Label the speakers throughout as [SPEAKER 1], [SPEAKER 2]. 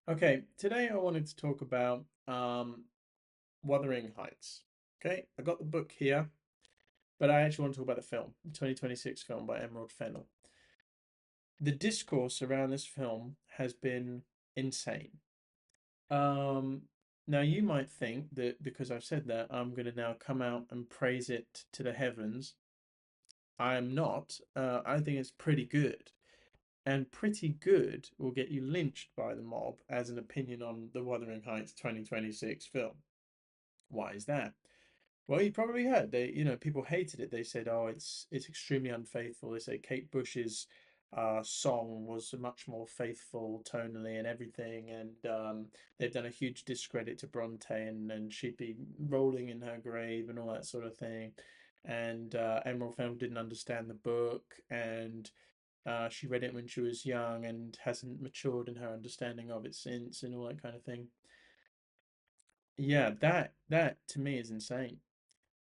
[SPEAKER 1] Okay, today I wanted to talk about Wuthering Heights. Okay, I got the book here, but I actually want to talk about the film, the 2026 film by Emerald Fennell. The discourse around this film has been insane. Um, Now you might think that because I've said that, I'm going to now come out and praise it to the heavens. I'm not. I think it's pretty good. And pretty good will get you lynched by the mob as an opinion on the Wuthering Heights 2026 film. Why is that? Well, you probably heard people hated it. They said, "Oh, it's extremely unfaithful." They say Kate Bush's song was much more faithful tonally and everything, and they've done a huge discredit to Bronte, and she'd be rolling in her grave and all that sort of thing. And Emerald Fennell didn't understand the book, and she read it when she was young and hasn't matured in her understanding of it since, and all that kind of thing. Yeah, that to me is insane.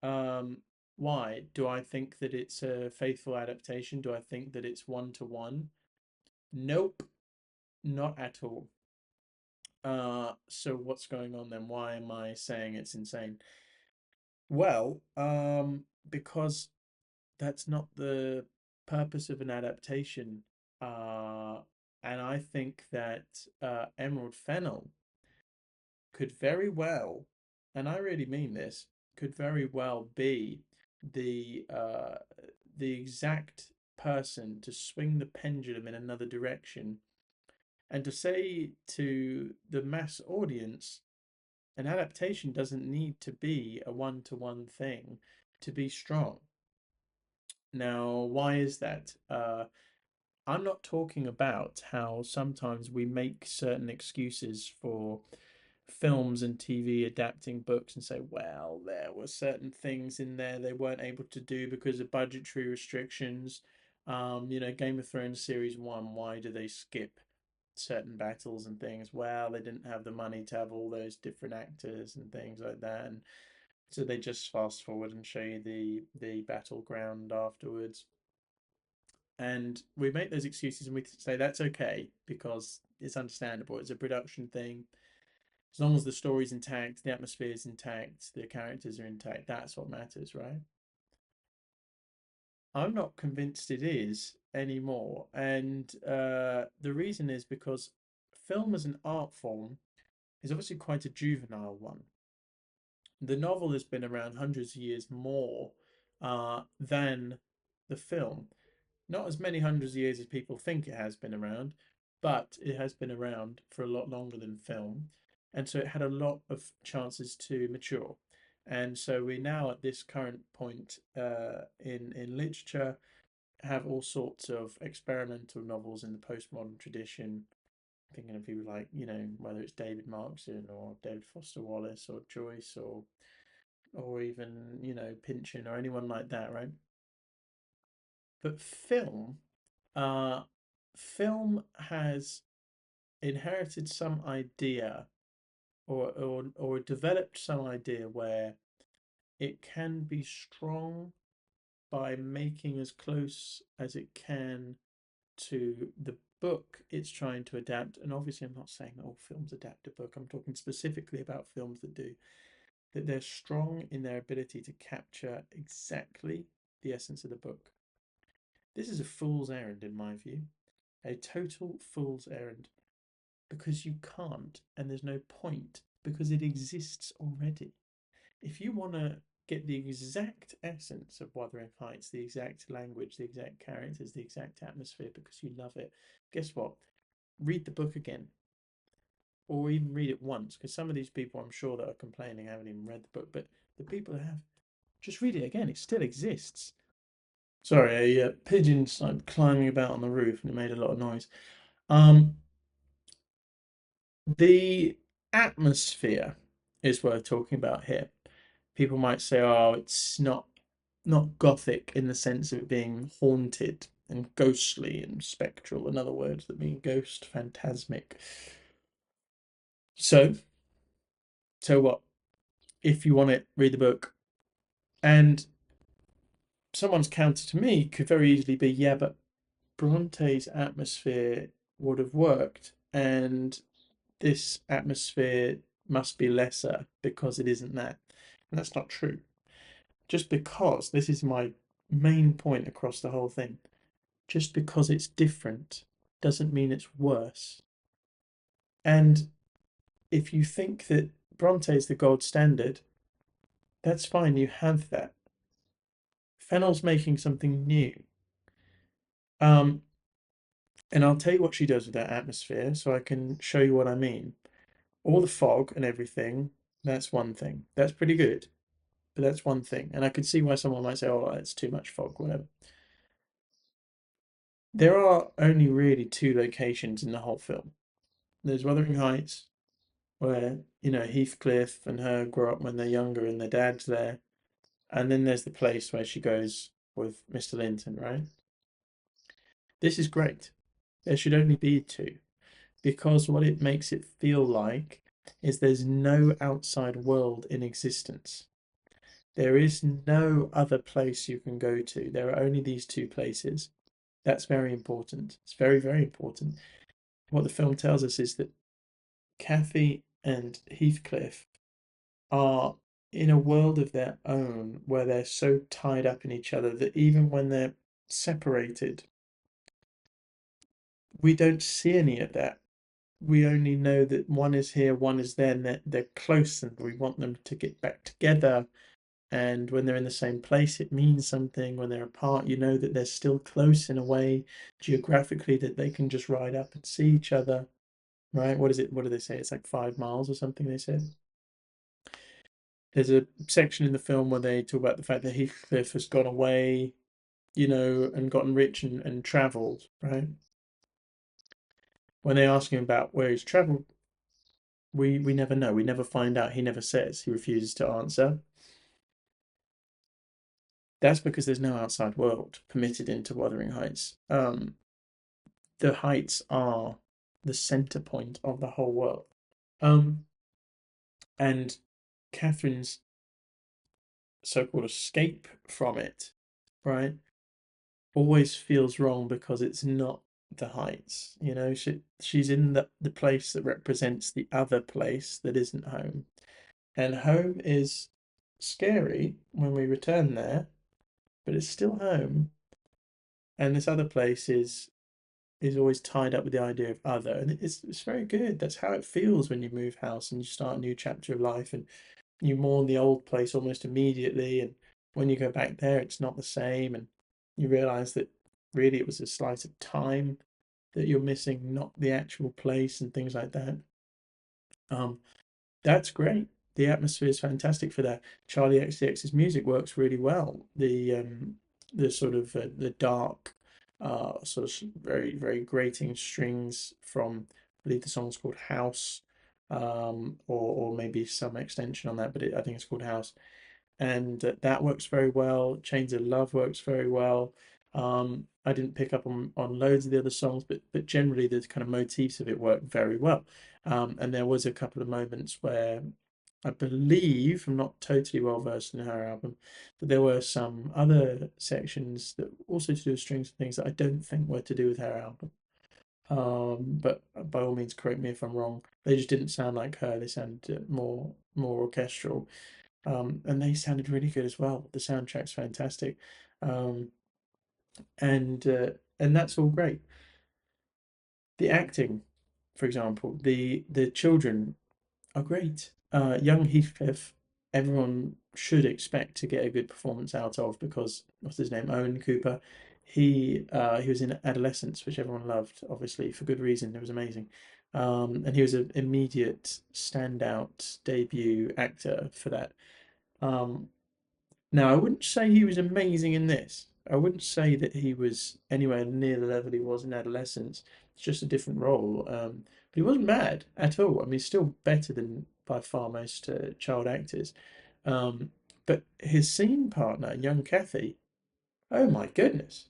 [SPEAKER 1] Um, why? Do I think that it's a faithful adaptation? Do I think that it's one to one? Nope, not at all. So what's going on then? Why am I saying it's insane? Well, because that's not the purpose of an adaptation. Uh, and I think that Emerald Fennell could very well, and I really mean this, could very well be the uh, the exact person to swing the pendulum in another direction and to say to the mass audience, an adaptation doesn't need to be a one-to-one thing to be strong. Now, why is that? I'm not talking about how sometimes we make certain excuses for films and TV adapting books and say, well, there were certain things in there they weren't able to do because of budgetary restrictions. Game of Thrones series one, why do they skip certain battles and things? Well, they didn't have the money to have all those different actors and things like that, and so they just fast forward and show you the battleground afterwards. And we make those excuses and we say that's okay because it's understandable. It's a production thing. As long as the story's intact, the atmosphere is intact, the characters are intact, that's what matters, right? I'm not convinced it is anymore. And the reason is because film as an art form is obviously quite a juvenile one. The novel has been around hundreds of years more than the film. Not as many hundreds of years as people think it has been around, but it has been around for a lot longer than film. And so it had a lot of chances to mature. And so we now at this current point in literature have all sorts of experimental novels in the postmodern tradition. Thinking of people like, whether it's David Markson or David Foster Wallace or Joyce or even, Pynchon or anyone like that, right? But uh, film has inherited some idea or developed some idea where it can be strong by making as close as it can to the book it's trying to adapt. And obviously, I'm not saying that all films adapt a book. I'm talking specifically about films that do that. They're strong in their ability to capture exactly the essence of the book. This is a fool's errand, in my view, a total fool's errand, because you can't, and there's no point, because it exists already. If you want to get the exact essence of Wuthering Heights, the exact language, the exact characters, the exact atmosphere, because you love it, guess what? Read the book again, or even read it once, because some of these people I'm sure that are complaining haven't even read the book, but the people that have, just read it again. It still exists. Sorry, a pigeon started climbing about on the roof and it made a lot of noise. Um, The atmosphere is worth talking about here. People might say, "Oh, it's not gothic in the sense of it being haunted and ghostly and spectral," in other words that mean ghost, phantasmic. So, so what? If you want it, read the book. And someone's counter to me could very easily be, yeah, but Bronte's atmosphere would have worked, and this atmosphere must be lesser because it isn't that. And that's not true. Just because, this is my main point across the whole thing, just because it's different doesn't mean it's worse. And if you think that Bronte is the gold standard, that's fine, you have that. Fennel's making something new. Um, and I'll tell you what she does with that atmosphere so I can show you what I mean. All the fog and everything, that's one thing. That's pretty good, but that's one thing. And I could see why someone might say, oh, it's too much fog, whatever. There are only really two locations in the whole film. There's Wuthering Heights, where, Heathcliff and her grow up when they're younger and their dad's there. And then there's the place where she goes with Mr. Linton, right? This is great. There should only be two because what it makes it feel like is there's no outside world in existence. There is no other place you can go to. There are only these two places. That's very important. It's very, very important. What the film tells us is that Kathy and Heathcliff are in a world of their own where they're so tied up in each other that even when they're separated, we don't see any of that. We only know that one is here, one is there, and they're close, and we want them to get back together. And when they're in the same place, it means something. When they're apart, you know that they're still close in a way geographically that they can just ride up and see each other, right? What is it? What do they say? It's like 5 miles or something, they said. There's a section in the film where they talk about the fact that Heathcliff has gone away, and gotten rich and travelled, right? When they ask him about where he's travelled, we never know. We never find out. He never says. He refuses to answer. That's because there's no outside world permitted into Wuthering Heights. The heights are the center point of the whole world. Um, and Catherine's so-called escape from it, right, always feels wrong because it's not the heights. She's in the place that represents the other place that isn't home. And home is scary when we return there, but it's still home. And this other place is always tied up with the idea of other. And it's very good. That's how it feels when you move house and you start a new chapter of life and you mourn the old place almost immediately. And when you go back there, it's not the same. And you realize that really it was a slice of time that you're missing, not the actual place and things like that. Um, that's great. The atmosphere is fantastic for that. Charlie XCX's music works really well. The sort of the dark, sort of very very grating strings from, I believe the song's called House, or maybe some extension on that, but I think it's called House, and that works very well. Chains of Love works very well. I didn't pick up on loads of the other songs, but generally the kind of motifs of it work very well. And there was a couple of moments where I believe, I'm not totally well versed in her album, but there were some other sections that also to do with strings and things that I don't think were to do with her album. But by all means, correct me if I'm wrong. They just didn't sound like her. They sounded more orchestral. And they sounded really good as well. The soundtrack's fantastic, um, and that's all great. The acting, for example, the children are great. Young Heathcliff, everyone should expect to get a good performance out of because what's his name, Owen Cooper. He was in Adolescence, which everyone loved, obviously for good reason. It was amazing. And he was an immediate standout debut actor for that. Um, Now, I wouldn't say he was amazing in this. I wouldn't say that he was anywhere near the level he was in Adolescence. It's just a different role. But he wasn't bad at all. I mean, he's still better than by far most child actors. Um, but his scene partner, young Kathy, oh my goodness,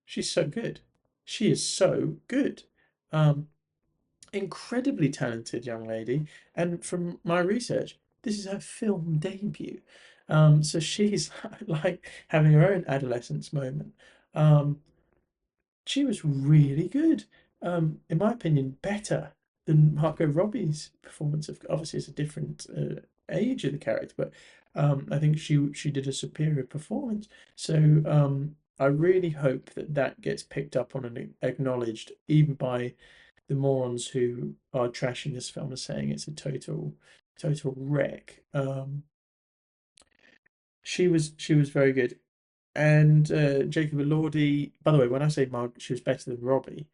[SPEAKER 1] she's so good. She is so good. Um, Incredibly talented young lady. And from my research, this is her film debut. So she's like having her own adolescence moment. Um, she was really good. In my opinion, better than Margot Robbie's performance. Of obviously, it's a different age of the character, but I think she did a superior performance. So I really hope that that gets picked up on and acknowledged, even by the morons who are trashing this film and saying it's a total wreck. She was very good. And Jacob Elordi, by the way, when I say she was better than Robbie,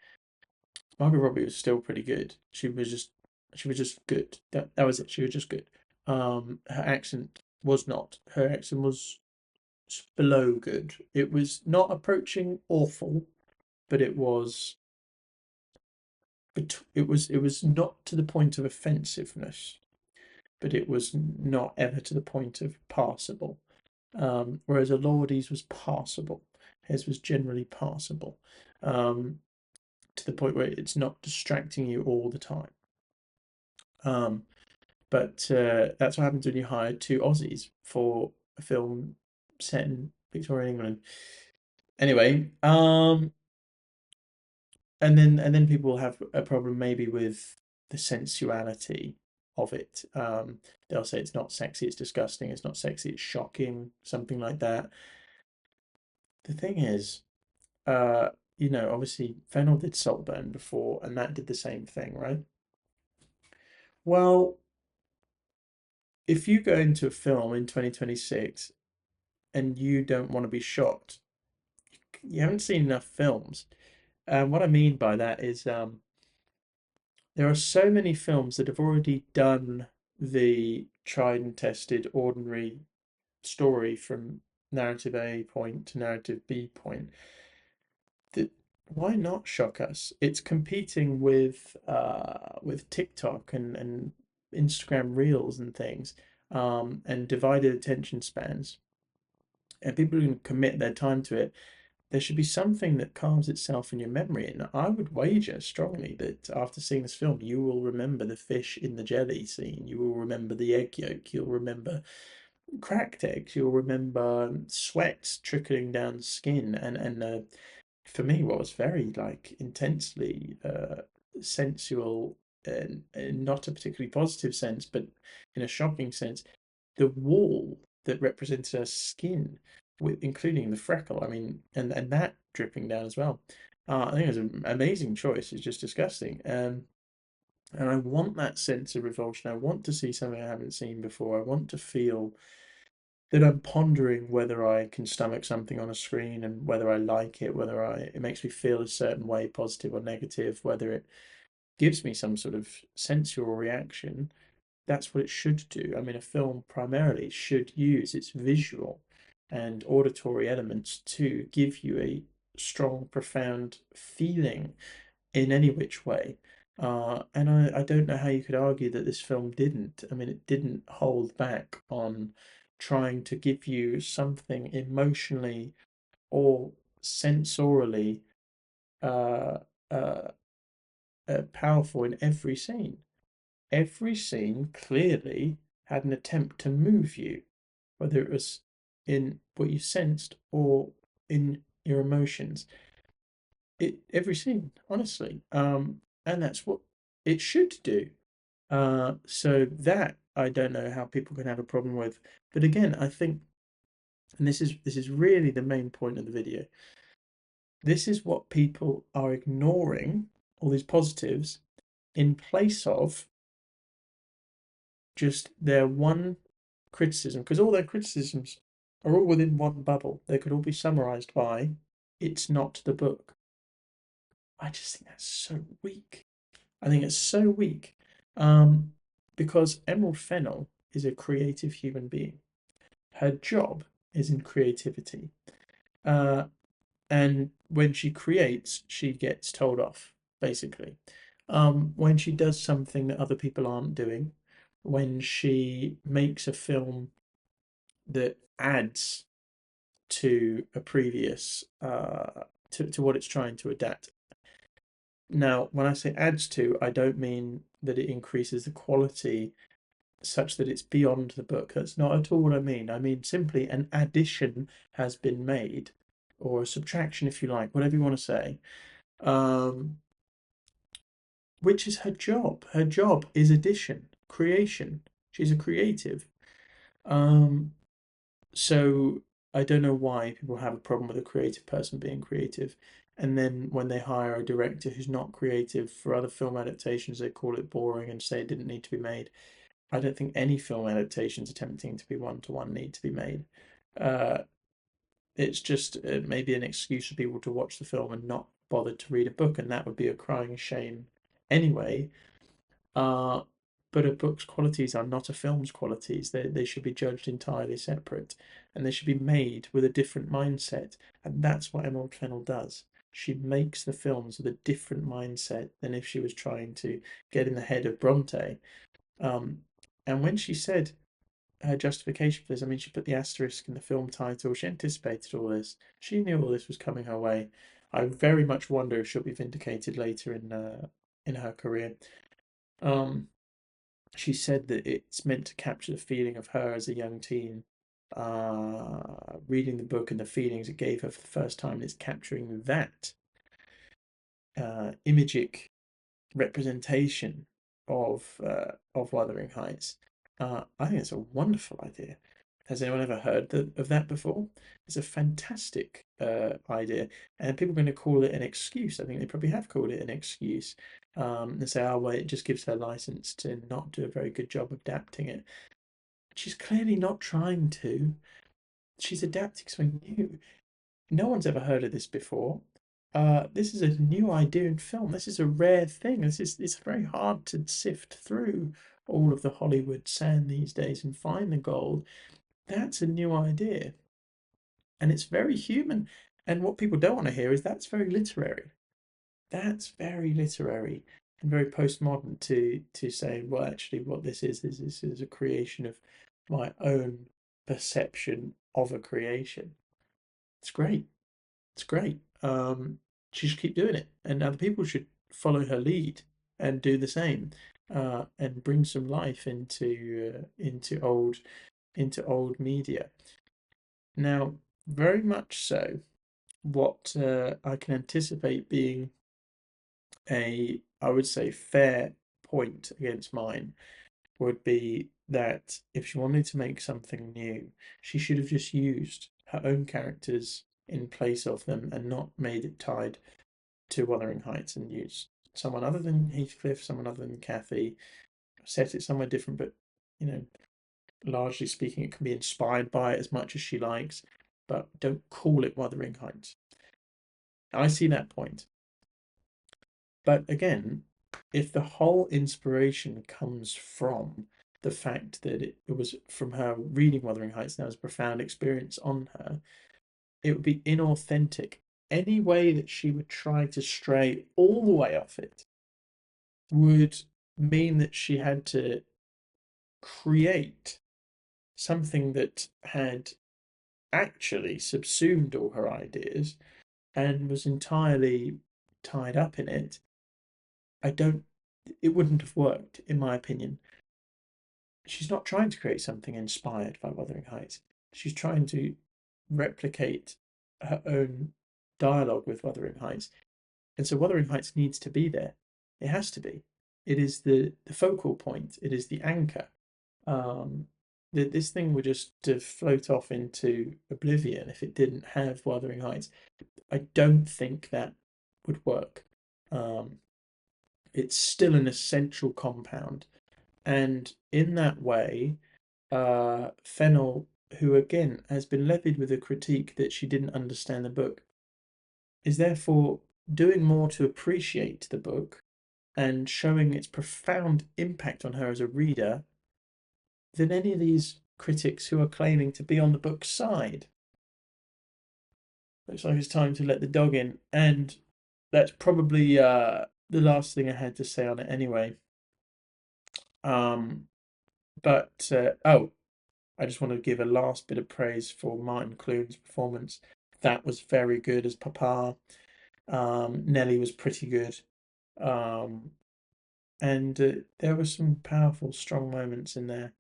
[SPEAKER 1] Margot Robbie was still pretty good. She was just good. That was it. She was just good. Her accent was not. Her accent was below good. It was not approaching awful, but it was not to the point of offensiveness, but it was not ever to the point of passable. Whereas Elordi's was passable. His was generally passable. Um, to the point where it's not distracting you all the time. Um, but that's what happens when you hire two Aussies for a film set in Victorian England. Anyway, and then people have a problem maybe with the sensuality of it. They'll say it's not sexy, it's disgusting, it's not sexy, it's shocking, something like that. The thing is, uh, obviously Fennel did Saltburn before, and that did the same thing, right? Well, if you go into a film in 2026 and you don't want to be shocked, you haven't seen enough films. And what I mean by that is there are so many films that have already done the tried and tested ordinary story from narrative A point to narrative B point. That why not shock us? It's competing with TikTok and Instagram Reels and things, and divided attention spans, and people can commit their time to it. There should be something that carves itself in your memory. And I would wager strongly that after seeing this film, you will remember the fish in the jelly scene. You will remember the egg yolk. You'll remember cracked eggs. You'll remember sweat trickling down skin. And for me, what was very like intensely sensual, and not a particularly positive sense, but in a shocking sense, the wall that represented her skin, with including the freckle. I mean, and that dripping down as well. I think it was an amazing choice. It's just disgusting. And I want that sense of revulsion. I want to see something I haven't seen before. I want to feel that I'm pondering whether I can stomach something on a screen and whether I like it, whether it makes me feel a certain way, positive or negative, whether it gives me some sort of sensual reaction. That's what it should do. I mean, a film primarily should use its visual and auditory elements to give you a strong, profound feeling in any which way. And I don't know how you could argue that this film didn't. I mean, it didn't hold back on trying to give you something emotionally or sensorially uh, uh, powerful in every scene. Every scene clearly had an attempt to move you, whether it was in what you sensed or in your emotions. Every scene, honestly, and that's what it should do. So that I don't know how people can have a problem with. But again, I think, and this is really the main point of the video. This is what people are ignoring, all these positives, in place of just their one criticism, because all their criticisms are all within one bubble. They could all be summarized by, it's not the book. I just think that's so weak. I think it's so weak. Um, because Emerald Fennell is a creative human being. Her job is in creativity. Uh, and when she creates, she gets told off, basically. When she does something that other people aren't doing, when she makes a film that adds to a previous to what it's trying to adapt. Now, when I say adds to, I don't mean that it increases the quality such that it's beyond the book. That's not at all what I mean. I mean simply an addition has been made, or a subtraction, if you like, whatever you want to say. Um, which is her job. Her job is addition, creation. She's a creative. Um, so I don't know why people have a problem with a creative person being creative. And then when they hire a director who's not creative for other film adaptations, they call it boring and say it didn't need to be made. I don't think any film adaptations attempting to be one to one need to be made. Uh, it's just maybe an excuse for people to watch the film and not bother to read a book, and that would be a crying shame anyway. Uh, but a book's qualities are not a film's qualities. They should be judged entirely separate, and they should be made with a different mindset. And that's what Emerald Fennell does. She makes the films with a different mindset than if she was trying to get in the head of Bronte. Um, and when she said her justification for this, I mean, she put the asterisk in the film title. She anticipated all this. She knew all this was coming her way. I very much wonder if she'll be vindicated later in her career. Um, she said that it's meant to capture the feeling of her as a young teen, reading the book and the feelings it gave her for the first time. It's capturing that imagic representation of Wuthering Heights. I think it's a wonderful idea. Has anyone ever heard of that before? It's a fantastic idea, and people are going to call it an excuse. I think they probably have called it an excuse. And say, oh, well, it just gives her license to not do a very good job of adapting it. She's clearly not trying to. She's adapting something new. No one's ever heard of this before. This is a new idea in film. This is a rare thing. It's very hard to sift through all of the Hollywood sand these days and find the gold. That's a new idea, and it's very human. And what people don't want to hear is that's very literary. That's very literary and very postmodern to say, well, actually, what this is a creation of my own perception of a creation. It's great. It's great. She should keep doing it, and other people should follow her lead and do the same, and bring some life into old media. Now, very much so. What I can anticipate being I would say, fair point against mine would be that if she wanted to make something new, she should have just used her own characters in place of them and not made it tied to Wuthering Heights and used someone other than Heathcliff, someone other than Kathy, set it somewhere different, but you know, largely speaking, it can be inspired by it as much as she likes, but don't call it Wuthering Heights. I see that point. But again, if the whole inspiration comes from the fact that it was from her reading Wuthering Heights and that was a profound experience on her, it would be inauthentic. Any way that she would try to stray all the way off it would mean that she had to create something that had actually subsumed all her ideas and was entirely tied up in it. I don't, it wouldn't have worked, in my opinion. She's not trying to create something inspired by Wuthering Heights. She's trying to replicate her own dialogue with Wuthering Heights. And so Wuthering Heights needs to be there. It has to be. It is the focal point. It is the anchor. Um, this thing would just float off into oblivion if it didn't have Wuthering Heights. I don't think that would work. Um, it's still an essential compound, and in that way, Fennel, who again has been levied with a critique that she didn't understand the book, is therefore doing more to appreciate the book and showing its profound impact on her as a reader than any of these critics who are claiming to be on the book's side. Looks like it's time to let the dog in, and that's probably the last thing I had to say on it anyway. Um, but oh, I just want to give a last bit of praise for Martin Clune's performance. That was very good as Papa. Nelly was pretty good. Um, and there were some powerful, strong moments in there.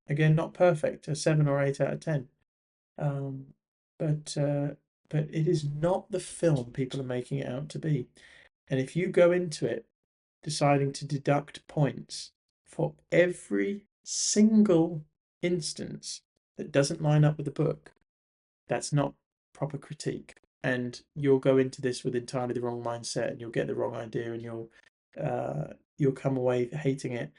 [SPEAKER 1] Again, not perfect, a 7 or 8 out of 10. Um, but uh, but it is not the film people are making it out to be. And if you go into it deciding to deduct points for every single instance that doesn't line up with the book, that's not proper critique. And you'll go into this with entirely the wrong mindset, and you'll get the wrong idea, and you'll come away hating it.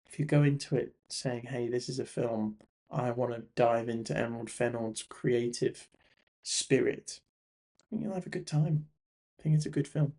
[SPEAKER 1] If you go into it saying, "Hey, this is a film. I want to dive into Emerald Fennell's creative spirit," I think you'll have a good time. I think it's a good film.